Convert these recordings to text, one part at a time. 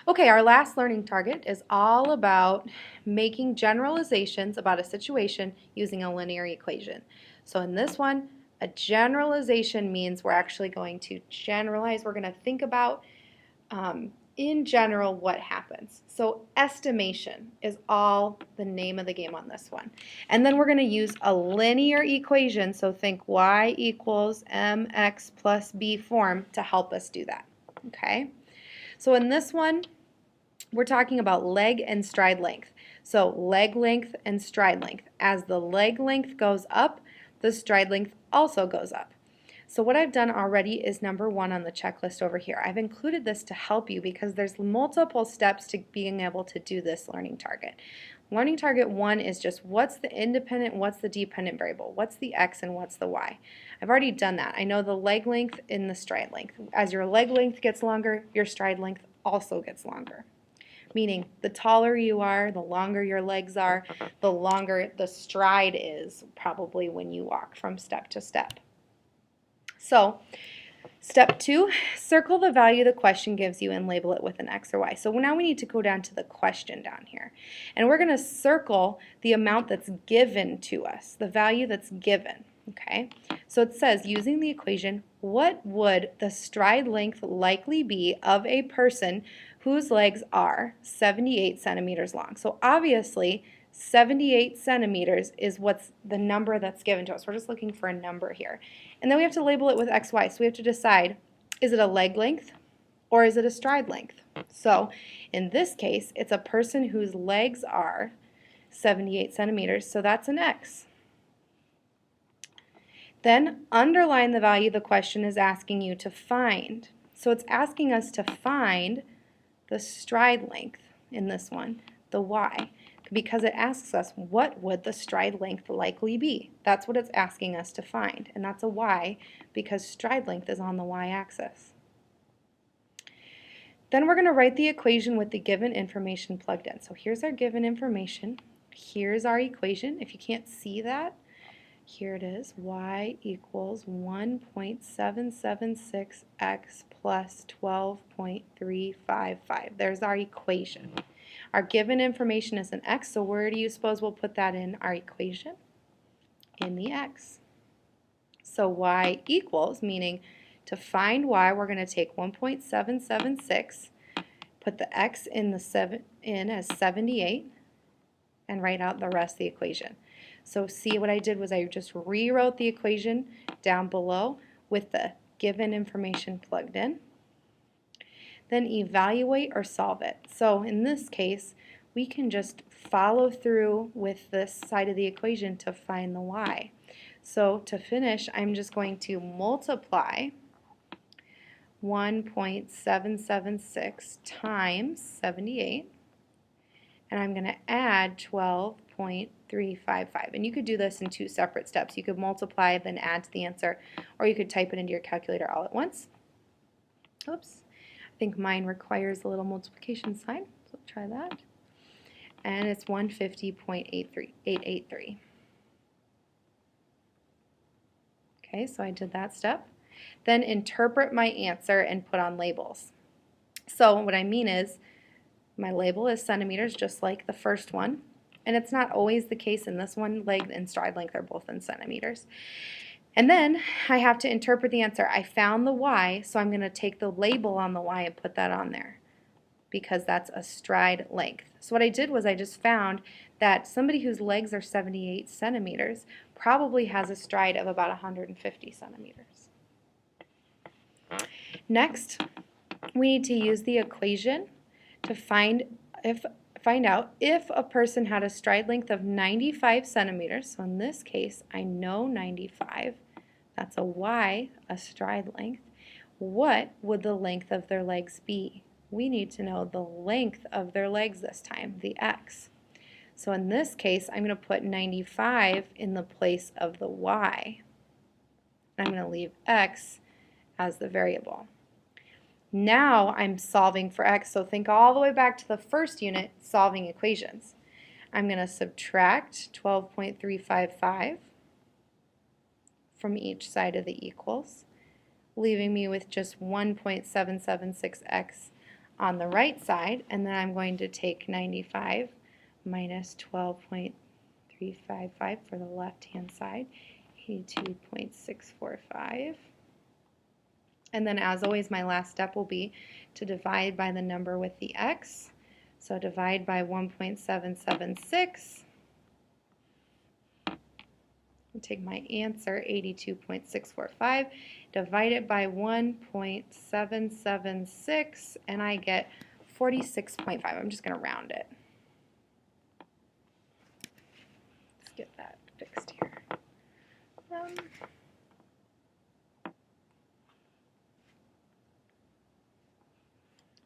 Okay, our last learning target is all about making generalizations about a situation using a linear equation. So in this one, a generalization means we're actually going to generalize. We're going to think about, in general, what happens. So estimation is all the name of the game on this one. And then we're going to use a linear equation, so think y equals mx plus b form to help us do that. Okay? So in this one, we're talking about leg and stride length. So leg length and stride length. As the leg length goes up, the stride length also goes up. So what I've done already is number 1 on the checklist over here. I've included this to help you because there's multiple steps to being able to do this learning target. Learning target 1 is just what's the independent, what's the dependent variable, what's the x and what's the y. I've already done that. I know the leg length and the stride length. As your leg length gets longer, your stride length also gets longer. Meaning the taller you are, the longer your legs are, the longer the stride is probably when you walk from step to step. So step 2, circle the value the question gives you and label it with an X or Y. So now we need to go down to the question down here. And we're going to circle the amount that's given to us, the value that's given. Okay, so it says, using the equation, what would the stride length likely be of a person whose legs are 78 centimeters long? So obviously, 78 centimeters is what's the number that's given to us. We're just looking for a number here. And then we have to label it with XY. So we have to decide, is it a leg length or is it a stride length? So in this case, it's a person whose legs are 78 centimeters, so that's an X. Then underline the value the question is asking you to find. So it's asking us to find the stride length in this one, the Y, because it asks us what would the stride length likely be. That's what it's asking us to find, and that's a Y because stride length is on the Y-axis. Then we're going to write the equation with the given information plugged in. So here's our given information. Here's our equation. If you can't see that, here it is, y equals 1.776x plus 12.355. There's our equation. Our given information is an x, so where do you suppose we'll put that in our equation? In the x. So y equals, meaning to find y, we're going to take 1.776, put the x in as 78, and write out the rest of the equation. So see, what I did was I just rewrote the equation down below with the given information plugged in. Then evaluate or solve it. So in this case, we can just follow through with this side of the equation to find the y. So to finish, I'm just going to multiply 1.776 times 78, and I'm going to add 12.355. And you could do this in 2 separate steps. You could multiply, then add to the answer, or you could type it into your calculator all at once. Oops. I think mine requires a little multiplication sign, so try that. And it's 150.883. Okay, so I did that step. Then interpret my answer and put on labels. So what I mean is, my label is centimeters, just like the first one. And it's not always the case in this one. Leg and stride length are both in centimeters. And then I have to interpret the answer. I found the y, so I'm going to take the label on the y and put that on there because that's a stride length. So what I did was I just found that somebody whose legs are 78 centimeters probably has a stride of about 150 centimeters. Next, we need to use the equation to find out if a person had a stride length of 95 centimeters. So in this case, I know 95. That's a y, a stride length. What would the length of their legs be? We need to know the length of their legs this time, the x. So in this case, I'm going to put 95 in the place of the y. I'm going to leave x as the variable. Now I'm solving for x, so think all the way back to the first unit, solving equations. I'm going to subtract 12.355 from each side of the equals, leaving me with just 1.776x on the right side, and then I'm going to take 95 minus 12.355 for the left-hand side, 82.645. And then as always, my last step will be to divide by the number with the x. So divide by 1.776. I'll take my answer, 82.645, divide it by 1.776, and I get 46.5. I'm just going to round it. Let's get that fixed here.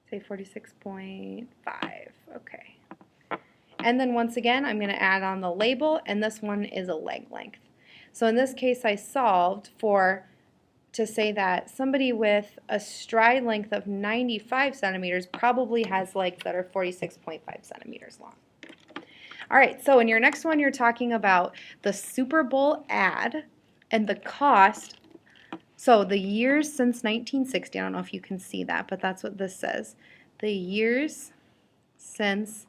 Say 46.5. Okay. And then once again, I'm going to add on the label, and this one is a leg length. So in this case, I solved to say that somebody with a stride length of 95 centimeters probably has legs that are 46.5 centimeters long. All right, so in your next one, you're talking about the Super Bowl ad and the cost. So the years since 1960, I don't know if you can see that, but that's what this says. The years since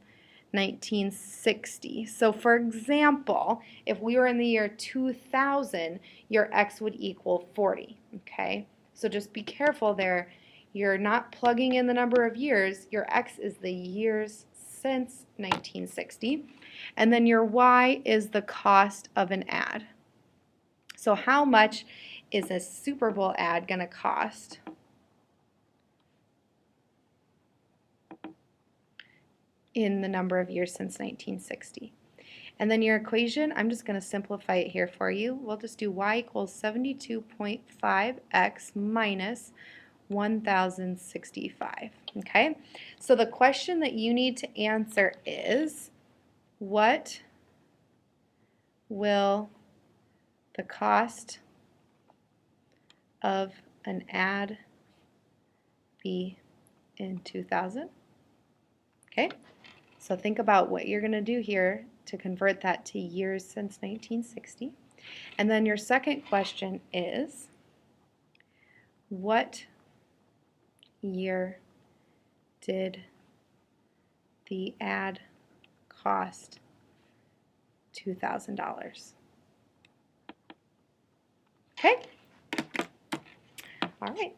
1960. So for example, if we were in the year 2000, your x would equal 40, okay? So just be careful there. You're not plugging in the number of years. Your x is the years since 1960. And then your y is the cost of an ad. So how much is a Super Bowl ad going to cost? In the number of years since 1960. And then your equation, I'm just going to simplify it here for you. We'll just do y equals 72.5x minus 1065. Okay? So the question that you need to answer is, what will the cost of an ad be in 2000? Okay? So think about what you're going to do here to convert that to years since 1960. And then your second question is, what year did the ad cost $2,000? Okay? All right.